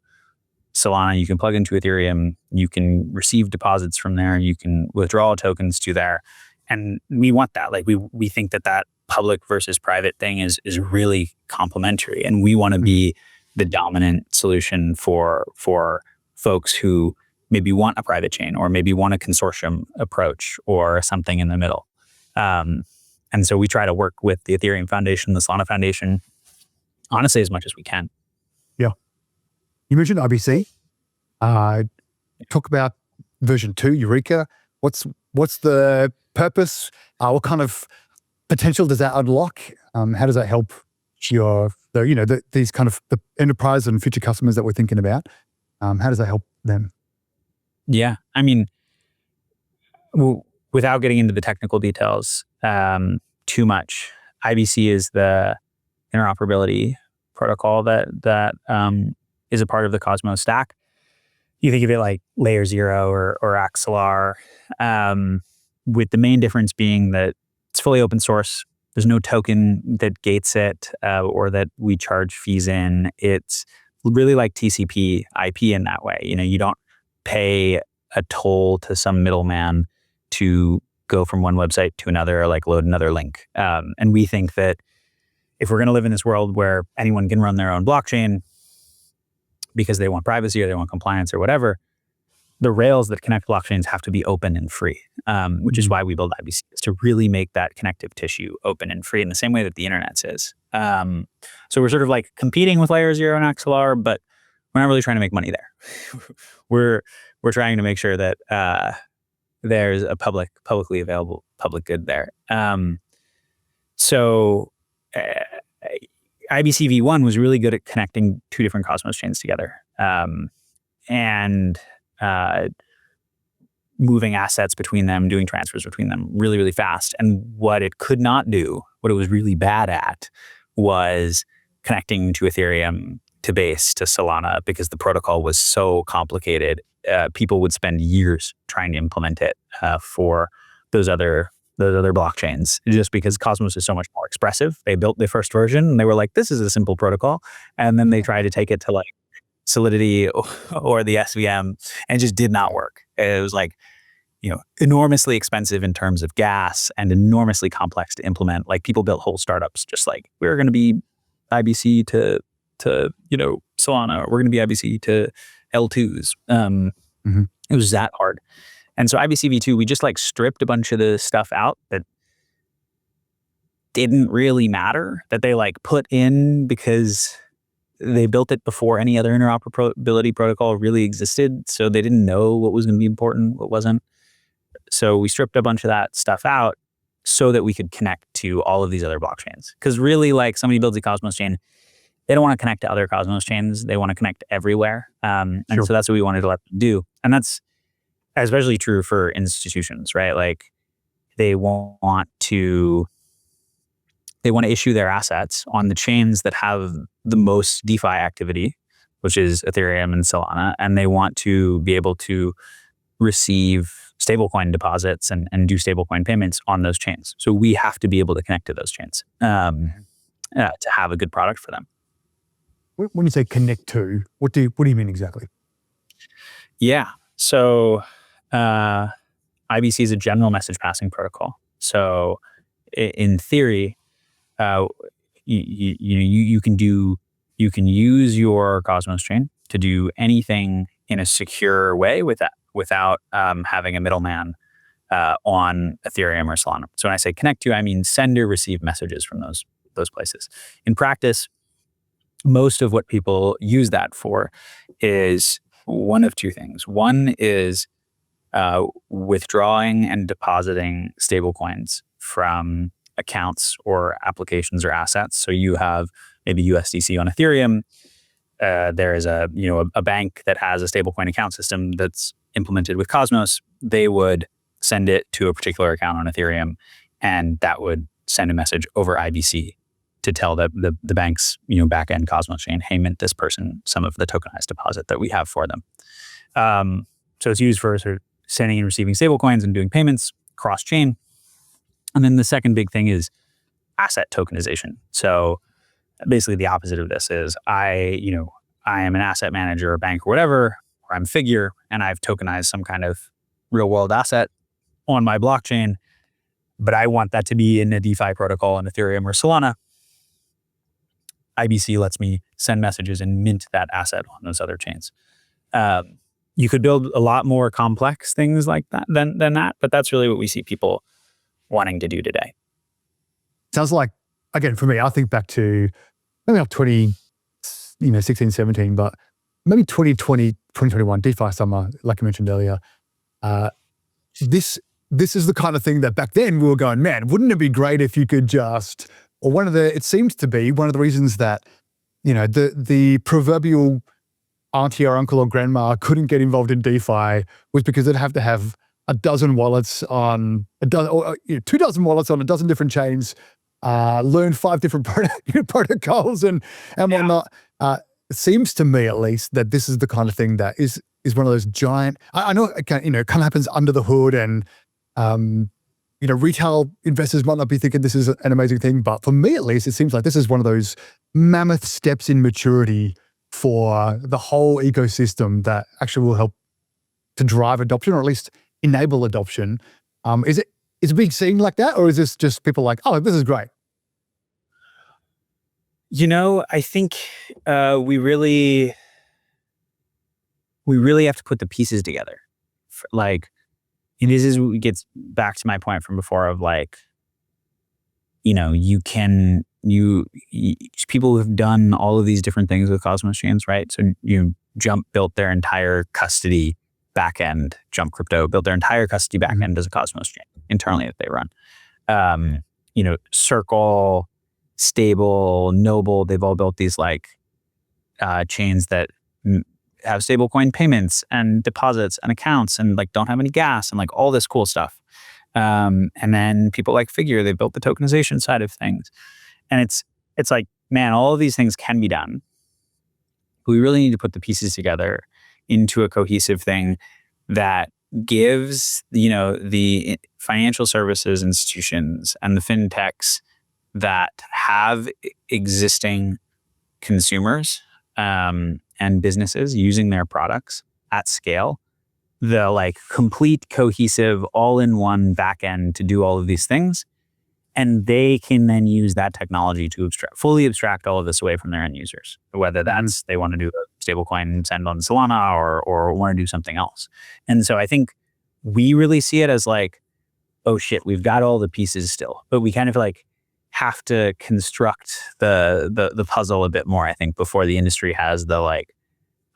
Solana, you can plug into Ethereum, you can receive deposits from there, you can withdraw tokens to there. And we want that. Like, we think that public versus private thing is really complementary. And we want to be the dominant solution for folks who maybe want a private chain or maybe want a consortium approach or something in the middle. And so we try to work with the Ethereum Foundation, the Solana Foundation, honestly, as much as we can. Yeah. You mentioned IBC. Talk about version 2, Eureka. What's the purpose? What kind of potential does that unlock? How does that help these kind of the enterprise and future customers that we're thinking about? How does that help them? Yeah, I mean, without getting into the technical details too much, IBC is the interoperability protocol that is a part of the Cosmos stack. You think of it like layer 0 or Axelar, with the main difference being that it's fully open source. There's no token that gates it or that we charge fees in. It's really like TCP IP in that way. You don't pay a toll to some middleman to go from one website to another or like load another link. And we think that if we're going to live in this world where anyone can run their own blockchain because they want privacy or they want compliance or whatever, the rails that connect blockchains have to be open and free, which is why we build IBC, is to really make that connective tissue open and free in the same way that the internet's is. So we're sort of like competing with layer 0 and XLR, but we're not really trying to make money there. we're trying to make sure that there's a publicly available public good there. So IBC v1 was really good at connecting two different Cosmos chains together. and moving assets between them, doing transfers between them really, really fast. And what it could not do, what it was really bad at, was connecting to Ethereum, to Base, to Solana, because the protocol was so complicated. People would spend years trying to implement it for those other blockchains, just because Cosmos is so much more expressive. They built the first version and they were like, this is a simple protocol. And then they tried to take it to like Solidity or the SVM, and it just did not work. It was like, enormously expensive in terms of gas and enormously complex to implement. Like, people built whole startups just like, we're going to be IBC to Solana, or we're going to be IBC to L2s. It was that hard. And so IBC v2, we just like stripped a bunch of the stuff out that didn't really matter, that they like put in because they built it before any other interoperability protocol really existed. So they didn't know what was going to be important, what wasn't. So we stripped a bunch of that stuff out so that we could connect to all of these other blockchains. Because really, like, somebody builds a Cosmos chain, they don't want to connect to other Cosmos chains. They want to connect everywhere. And so that's what we wanted to let them do. And that's especially true for institutions, right? Like, they want to issue their assets on the chains that have the most DeFi activity, which is Ethereum and Solana, and they want to be able to receive stablecoin deposits and do stablecoin payments on those chains. So we have to be able to connect to those chains to have a good product for them. When you say connect to, what do you mean exactly? Yeah. So IBC is a general message passing protocol. So in theory, you can use your Cosmos chain to do anything in a secure way without having a middleman on Ethereum or Solana. So when I say connect to, I mean send or receive messages from those places. In practice, most of what people use that for is one of two things. One is withdrawing and depositing stablecoins from accounts or applications or assets. So you have maybe USDC on Ethereum. There is a bank that has a stablecoin account system that's implemented with Cosmos. They would send it to a particular account on Ethereum, and that would send a message over IBC to tell the bank's backend Cosmos chain, hey, mint this person some of the tokenized deposit that we have for them. So it's used for sort of sending and receiving stablecoins and doing payments cross chain. And then the second big thing is asset tokenization. So basically the opposite of this is I am an asset manager or bank or whatever, or I'm Figure, and I've tokenized some kind of real world asset on my blockchain, but I want that to be in a DeFi protocol in Ethereum or Solana. IBC lets me send messages and mint that asset on those other chains. You could build a lot more complex things like that than that, but that's really what we see people wanting to do today. Sounds like, again, for me, I think back to maybe not 16, 17, but maybe 2020, 2021, DeFi summer, like I mentioned earlier. This is the kind of thing that back then we were going, man, wouldn't it be great if you could just, or it seems to be one of the reasons that, the proverbial auntie or uncle or grandma couldn't get involved in DeFi was because they'd have to have a dozen wallets on a dozen, or 24 wallets on a dozen different chains, learn 5 different protocols and whatnot. It seems to me, at least, that this is the kind of thing that is one of those giant. I know it kind of happens under the hood, and retail investors might not be thinking this is an amazing thing, but for me, at least, it seems like this is one of those mammoth steps in maturity for the whole ecosystem that actually will help to drive adoption, or at least enable adoption. Is it being seen like that, or is this just people like, oh, this is great? I think we really have to put the pieces together. And this gets back to my point from before of like, people who have done all of these different things with Cosmos chains, right? So Jump built their entire custody backend. Jump Crypto built their entire custody backend as a Cosmos chain internally that they run. Circle, Stable, Noble, they've all built these chains that have stablecoin payments and deposits and accounts and like don't have any gas and like all this cool stuff. And then people like Figure, they built the tokenization side of things. And it's like, man, all of these things can be done. But we really need to put the pieces together into a cohesive thing that gives, the financial services institutions and the fintechs that have existing consumers and businesses using their products at scale, the like complete, cohesive, all-in-one backend to do all of these things. And they can then use that technology to fully abstract all of this away from their end users, whether that's they want to do a stablecoin send on Solana or want to do something else. And so I think we really see it as like, oh shit, we've got all the pieces still, but we kind of like have to construct the puzzle a bit more, I think, before the industry has the like,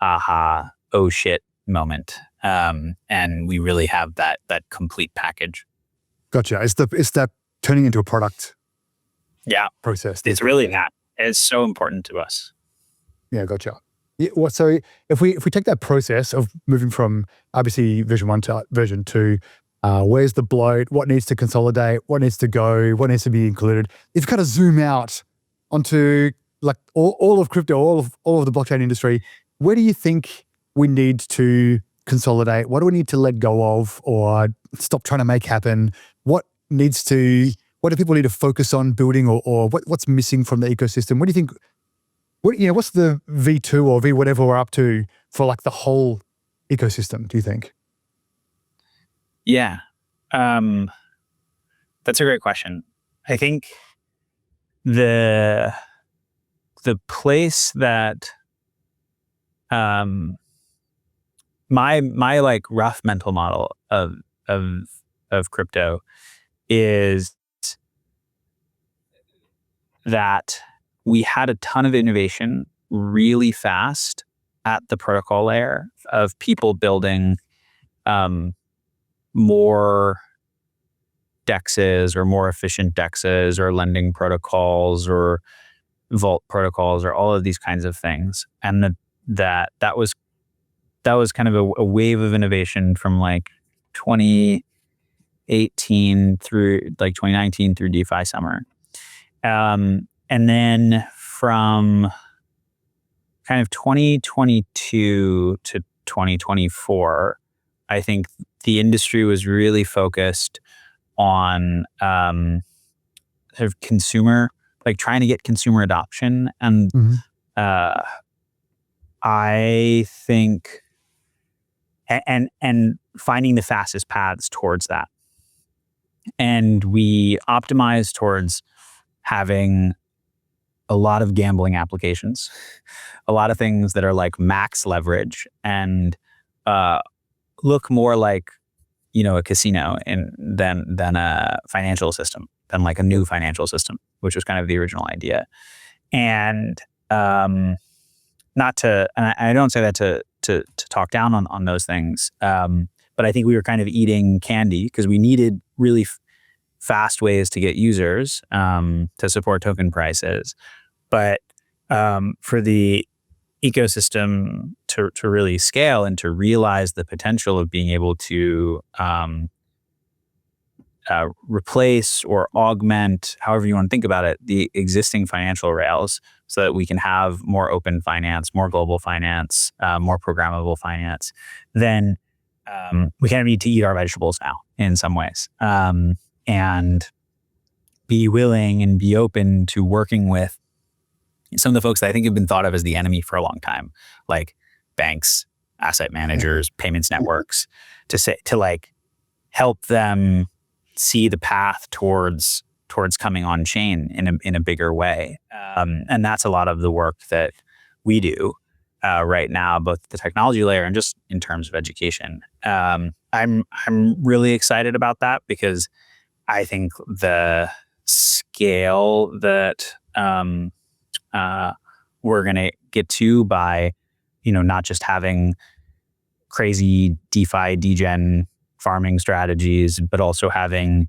aha, oh shit moment. And we really have that complete package. Gotcha. It's that turning into a product process. It's really that. It's so important to us. Yeah, gotcha. Yeah, well, so if we take that process of moving from obviously version 1 to version 2, where's the bloat? What needs to consolidate? What needs to go? What needs to be included? If you kind of zoom out onto like all of crypto, all of the blockchain industry, where do you think we need to consolidate? What do we need to let go of or stop trying to make happen? What do people need to focus on building or what's missing from the ecosystem? What do you think, what's the V2 or V whatever we're up to for like the whole ecosystem, do you think? Yeah. That's a great question. I think the place that my like rough mental model of crypto is that we had a ton of innovation really fast at the protocol layer of people building more DEXs or more efficient DEXs or lending protocols or vault protocols or all of these kinds of things. And that was kind of a wave of innovation from like 2018 through like 2019 through DeFi summer. And then from kind of 2022 to 2024, I think the industry was really focused on sort of consumer, like trying to get consumer adoption. And I think, and finding the fastest paths towards that. And we optimized towards having a lot of gambling applications, a lot of things that are like max leverage and look more like, a casino than a financial system, than like a new financial system, which was kind of the original idea. And I don't say that to talk down on those things, but I think we were kind of eating candy because we needed really fast ways to get users to support token prices. But for the ecosystem to really scale and to realize the potential of being able to replace or augment, however you want to think about it, the existing financial rails so that we can have more open finance, more global finance, more programmable finance, then we kind of need to eat our vegetables now in some ways. And be willing and be open to working with some of the folks that I think have been thought of as the enemy for a long time, like banks, asset managers, payments networks, to like help them see the path towards coming on chain in a bigger way. And that's a lot of the work that we do right now, both the technology layer and just in terms of education. I'm really excited about that because I think the scale that we're going to get to by, not just having crazy DeFi, degen farming strategies, but also having,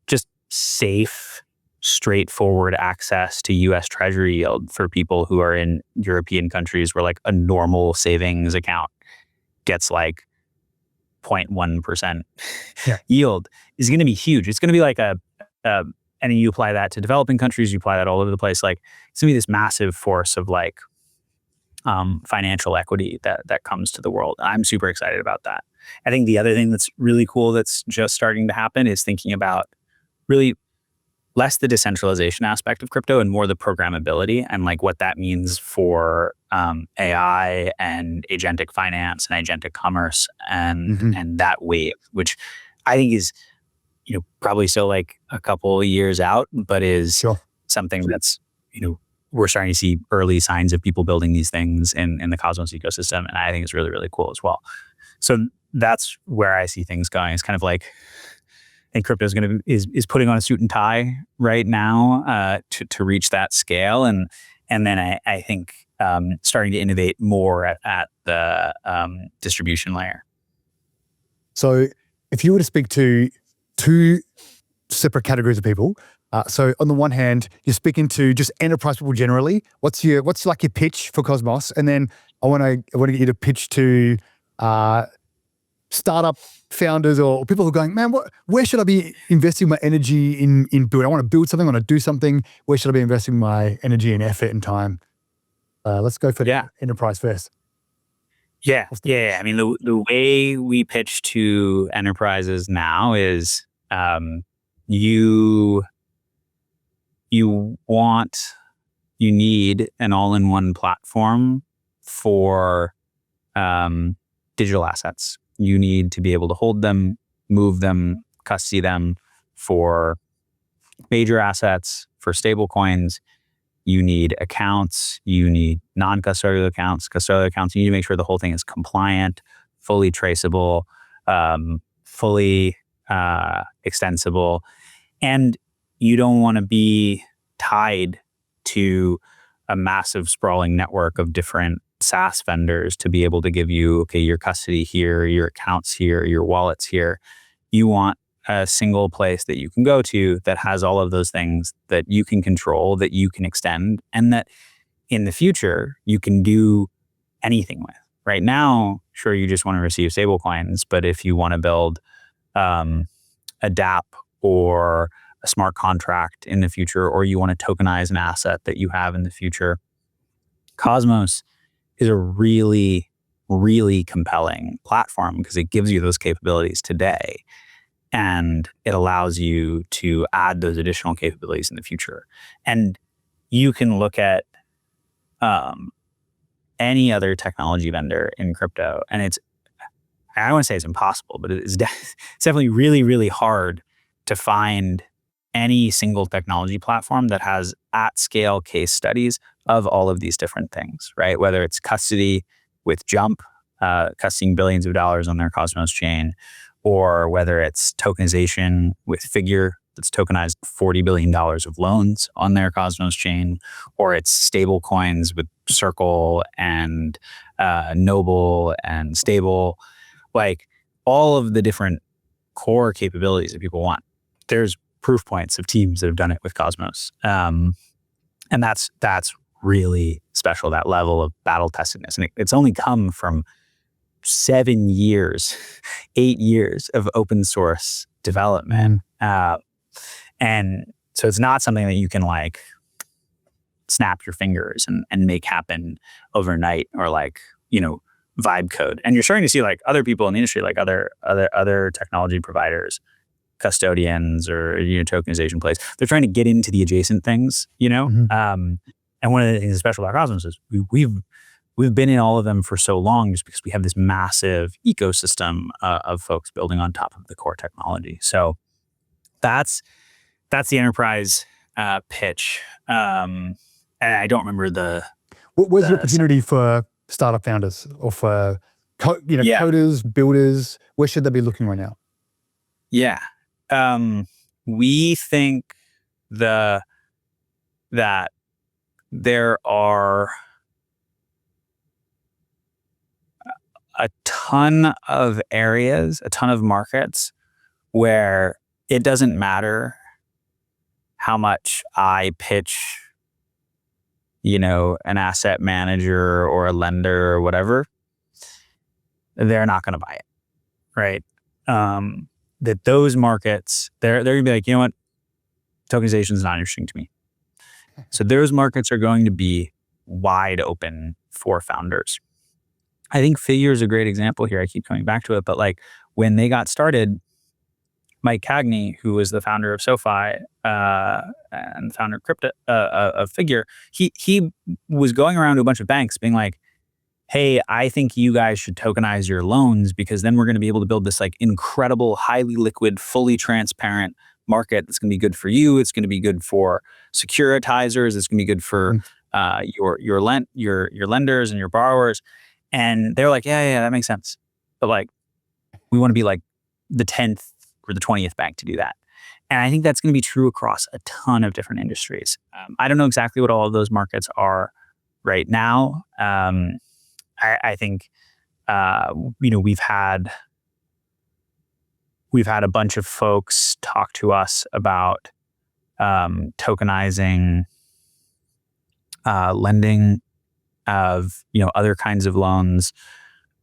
just safe straightforward access to US Treasury yield for people who are in European countries where like a normal savings account gets like 0.1% yield is going to be huge. It's going to be like and you apply that to developing countries, you apply that all over the place. Like it's going to be this massive force of like financial equity that comes to the world. I'm super excited about that. I think the other thing that's really cool that's just starting to happen is thinking about really less the decentralization aspect of crypto and more the programmability and like what that means for AI and agentic finance and agentic commerce and that wave, which I think is probably still like a couple years out, but is something that's we're starting to see early signs of people building these things in the Cosmos ecosystem, and I think it's really, really cool as well. So that's where I see things going. It's kind of like I think crypto is putting on a suit and tie right now to reach that scale, and then I think starting to innovate more at the distribution layer. So if you were to speak to two separate categories of people, so on the one hand, you're speaking to just enterprise people generally. What's like your pitch for Cosmos? And then I want to get you to pitch to startup founders or people who are going, man, where should I be investing my energy in build? I want to build something, I want to do something. Where should I be investing my energy and effort and time? Let's go for enterprise first. Yeah. I mean, the way we pitch to enterprises now is you need an all-in-one platform for digital assets. You need to be able to hold them, move them, custody them for major assets, for stable coins. You need accounts, you need non-custodial accounts, custodial accounts. You need to make sure the whole thing is compliant, fully traceable, fully extensible. And you don't want to be tied to a massive sprawling network of different SaaS vendors to be able to give you, okay, your custody here, your accounts here, your wallets here. You want a single place that you can go to that has all of those things that you can control, that you can extend, and that in the future you can do anything with. Right now, sure, you just want to receive stablecoins, but if you want to build a DApp or a smart contract in the future, or you want to tokenize an asset that you have in the future, Cosmos is a really, really compelling platform because it gives you those capabilities today. And it allows you to add those additional capabilities in the future. And you can look at any other technology vendor in crypto, and I don't want to say it's impossible, but it's definitely really, really hard to find any single technology platform that has at scale case studies of all of these different things, right? Whether it's custody with Jump, custodying billions of dollars on their Cosmos chain, or whether it's tokenization with Figure that's tokenized $40 billion of loans on their Cosmos chain, or it's stable coins with Circle and Noble and Stable, like all of the different core capabilities that people want. There's proof points of teams that have done it with Cosmos. And that's really special, that level of battle testedness. And it's only come from 7 years, 8 years of open source development. And so it's not something that you can like snap your fingers and make happen overnight or like, vibe code. And you're starting to see like other people in the industry, like other technology providers, custodians or tokenization plays, they're trying to get into the adjacent things, and one of the things that's special about Cosmos is we've been in all of them for so long just because we have this massive ecosystem of folks building on top of the core technology. So that's the enterprise pitch. And I don't remember where's the opportunity for startup founders or for coders, builders? Where should they be looking right now? Yeah. We think that there are a ton of areas, a ton of markets where it doesn't matter how much I pitch, an asset manager or a lender or whatever, they're not going to buy it, right? That those markets, they're going to be like, you know what, tokenization is not interesting to me. So those markets are going to be wide open for founders. I think Figure is a great example here. I keep coming back to it, but like when they got started, Mike Cagney, who was the founder of SoFi and founder of of Figure, he was going around to a bunch of banks being like, hey, I think you guys should tokenize your loans because then we're going to be able to build this like incredible, highly liquid, fully transparent market that's going to be good for you. It's going to be good for securitizers. It's going to be good for your lenders and your borrowers. And they're like, yeah, that makes sense. But like, we want to be like the 10th or the 20th bank to do that. And I think that's going to be true across a ton of different industries. I don't know exactly what all of those markets are right now. I think, we've had a bunch of folks talk to us about tokenizing lending of, other kinds of loans.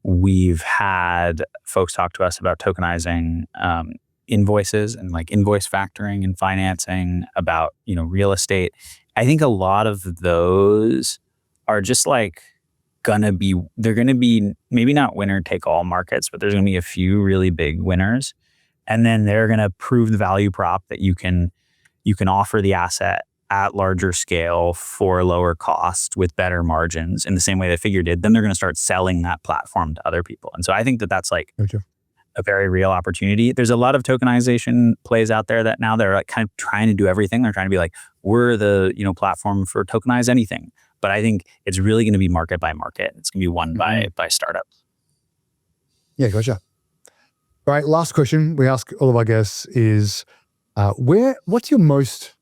We've had folks talk to us about tokenizing invoices and like invoice factoring and financing, about, real estate. I think a lot of those are just like they're going to be maybe not winner take all markets, but there's going to be a few really big winners. And then they're going to prove the value prop that you can offer the asset at larger scale for lower cost with better margins in the same way that Figure did. Then they're going to start selling that platform to other people. And so I think that that's like a very real opportunity. There's a lot of tokenization plays out there that now they're like kind of trying to do everything. They're trying to be like, we're the, platform for tokenize anything. But I think it's really going to be market by market. It's going to be won by startups. Yeah, gotcha. All right, last question we ask all of our guests is, what's your most,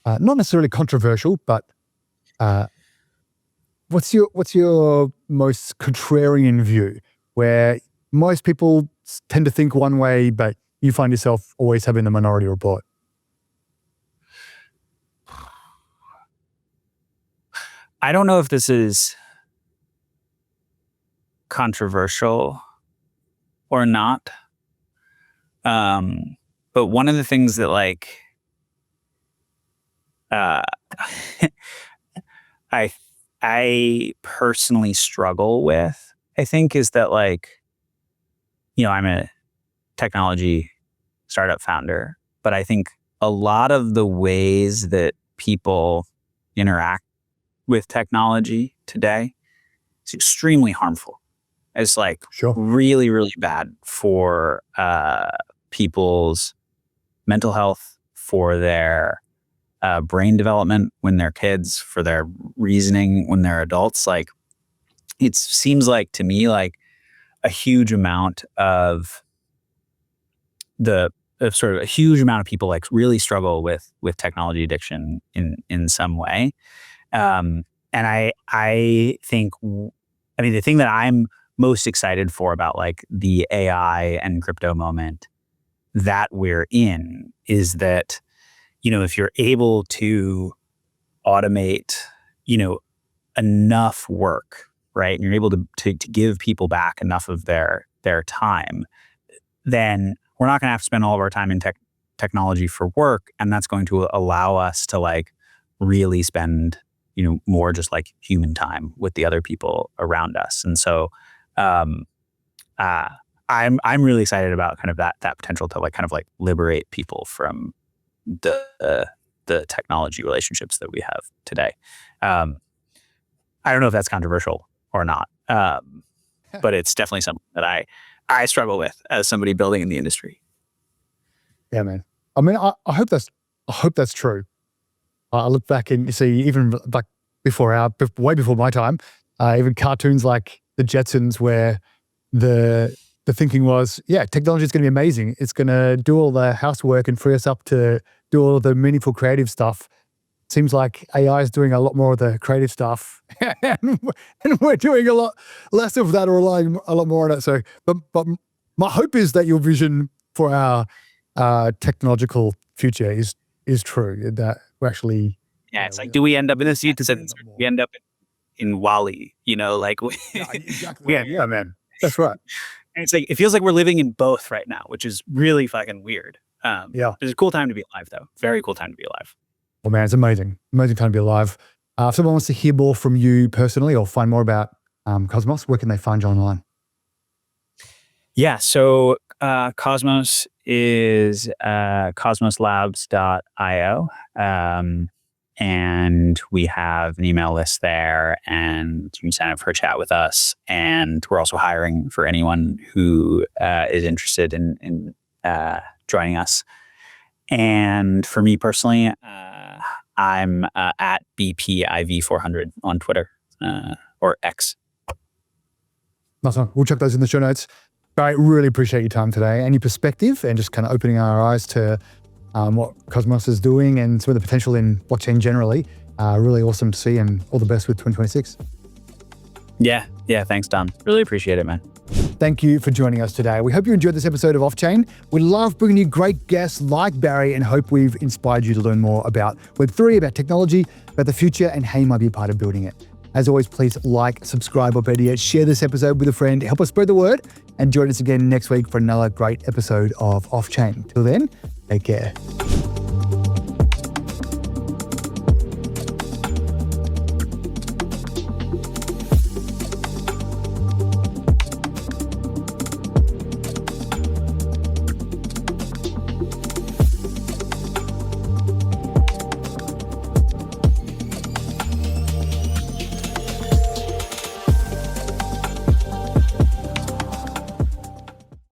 not necessarily controversial, but what's your most contrarian view, where most people tend to think one way, but you find yourself always having the minority report? I don't know if this is controversial or not. But one of the things that like, I personally struggle with, I think, is that like, I'm a technology startup founder, but I think a lot of the ways that people interact with technology today is extremely harmful. It's like really, really bad for people's mental health, for their brain development when they're kids, for their reasoning when they're adults. Like, it seems like to me like a huge amount of people like really struggle with technology addiction in some way. And I think, the thing that I'm most excited for about like the AI and crypto moment that we're in is that, if you're able to automate, enough work, right, and you're able to give people back enough of their time, then we're not going to have to spend all of our time in technology for work, and that's going to allow us to like really spend more just like human time with the other people around us. And so I'm really excited about kind of that potential to like kind of like liberate people from the technology relationships that we have today. I don't know if that's controversial or not, but it's definitely something that I struggle with as somebody building in the industry. Yeah, man. I hope that's true. I look back and you see, even like way before my time, even cartoons like the Jetsons, where the thinking was, technology is going to be amazing. It's going to do all the housework and free us up to do all the meaningful creative stuff. Seems like AI is doing a lot more of the creative stuff, and we're doing a lot less of that, or relying a lot more on it. So, but my hope is that your vision for our technological future is is true. That we're actually... Yeah, it's like, do we end up in a citizen? We end up in Wally, like Yeah, exactly. Yeah, man. That's right. and it's like, it feels like we're living in both right now, which is really fucking weird. Yeah. It's a cool time to be alive, though. Very cool time to be alive. Well, man, it's amazing. Amazing time to be alive. If someone wants to hear more from you personally or find more about Cosmos, where can they find you online? Yeah, so Cosmos is cosmoslabs.io. And we have an email list there, and you can sign up for a chat with us. And we're also hiring for anyone who is interested in joining us. And for me personally, I'm at BPIV400 on Twitter or X. Nice one. We'll check those in the show notes. I really appreciate your time today and your perspective and just kind of opening our eyes to what Cosmos is doing and some of the potential in blockchain generally. Really awesome to see, and all the best with 2026. Yeah. Thanks, Don. Really appreciate it, man. Thank you for joining us today. We hope you enjoyed this episode of Off-Chain. We love bringing you great guests like Barry and hope we've inspired you to learn more about Web3, about technology, about the future, and how you might be a part of building it. As always, please like, subscribe, or better yet, share this episode with a friend. Help us spread the word, and join us again next week for another great episode of Off-Chain. Till then, take care.